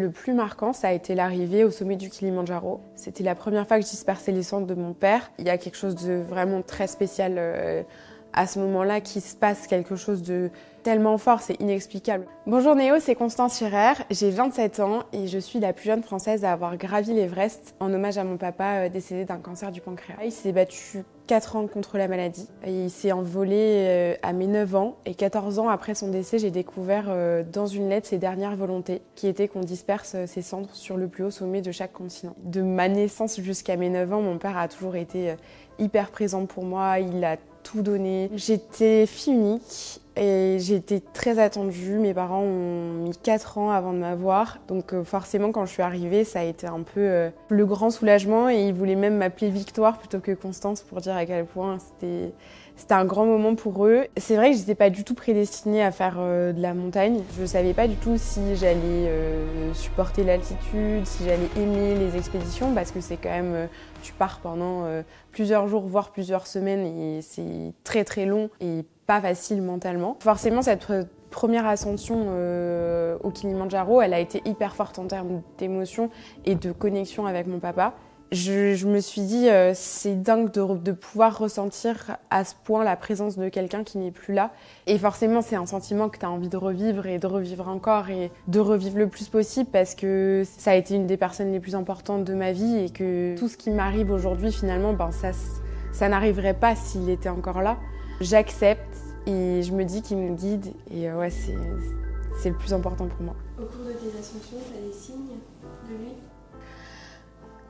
Le plus marquant, ça a été l'arrivée au sommet du Kilimandjaro. C'était la première fois que je dispersais les cendres de mon père. Il y a quelque chose de vraiment très spécial à ce moment-là, qui se passe quelque chose de tellement fort, c'est inexplicable. Bonjour Néo, c'est Constance Scherer, j'ai 27 ans et je suis la plus jeune française à avoir gravi l'Everest en hommage à mon papa décédé d'un cancer du pancréas. Il s'est battu 4 ans contre la maladie et il s'est envolé à mes 9 ans et 14 ans après son décès, j'ai découvert dans une lettre ses dernières volontés qui étaient qu'on disperse ses cendres sur le plus haut sommet de chaque continent. De ma naissance jusqu'à mes 9 ans, mon père a toujours été hyper présent pour moi, il a tout donné. J'étais fille unique et j'ai été très attendue. Mes parents ont mis 4 ans avant de m'avoir. Donc forcément, quand je suis arrivée, ça a été un peu le grand soulagement et ils voulaient même m'appeler Victoire plutôt que Constance pour dire à quel point c'était un grand moment pour eux. C'est vrai que je n'étais pas du tout prédestinée à faire de la montagne. Je ne savais pas du tout si j'allais supporter l'altitude, si j'allais aimer les expéditions parce que c'est quand même, tu pars pendant plusieurs jours, voire plusieurs semaines et c'est très très long et pas facile mentalement. Forcément, cette première ascension au Kilimandjaro, elle a été hyper forte en termes d'émotion et de connexion avec mon papa. Je me suis dit, c'est dingue de pouvoir ressentir à ce point la présence de quelqu'un qui n'est plus là. Et forcément, c'est un sentiment que tu as envie de revivre et de revivre encore et de revivre le plus possible parce que ça a été une des personnes les plus importantes de ma vie et que tout ce qui m'arrive aujourd'hui, finalement, ça n'arriverait pas s'il était encore là. J'accepte et je me dis qu'il me guide et ouais, c'est le plus important pour moi. Au cours de tes ascensions, tu as des signes de lui ?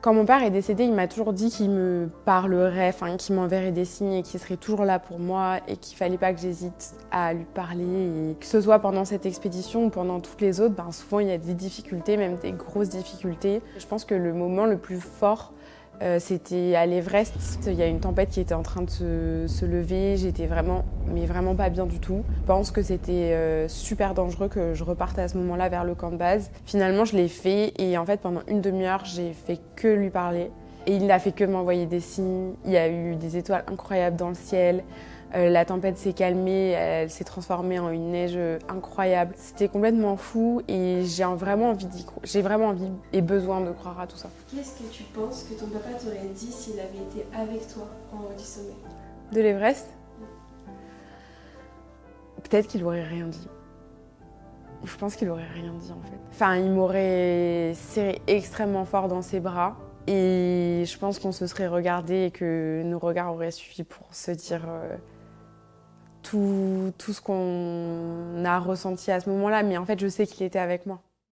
Quand mon père est décédé, il m'a toujours dit qu'il me parlerait, qu'il m'enverrait des signes et qu'il serait toujours là pour moi et qu'il fallait pas que j'hésite à lui parler. Et que ce soit pendant cette expédition ou pendant toutes les autres, souvent il y a des difficultés, même des grosses difficultés. Je pense que le moment le plus fort, c'était à l'Everest. Il y a une tempête qui était en train de se lever. J'étais vraiment pas bien du tout. Je pense que c'était super dangereux que je reparte à ce moment-là vers le camp de base. Finalement, je l'ai fait et en fait, pendant une demi-heure, j'ai fait que lui parler. Et il n'a fait que m'envoyer des signes. Il y a eu des étoiles incroyables dans le ciel. La tempête s'est calmée, elle s'est transformée en une neige incroyable. C'était complètement fou et j'ai vraiment envie et besoin de croire à tout ça. Qu'est-ce que tu penses que ton papa t'aurait dit s'il avait été avec toi en haut du sommet ? De l'Everest ? Peut-être qu'il aurait rien dit. Je pense qu'il aurait rien dit en fait. Il m'aurait serré extrêmement fort dans ses bras. Et je pense qu'on se serait regardé et que nos regards auraient suffi pour se dire tout ce qu'on a ressenti à ce moment-là. Mais en fait, je sais qu'il était avec moi.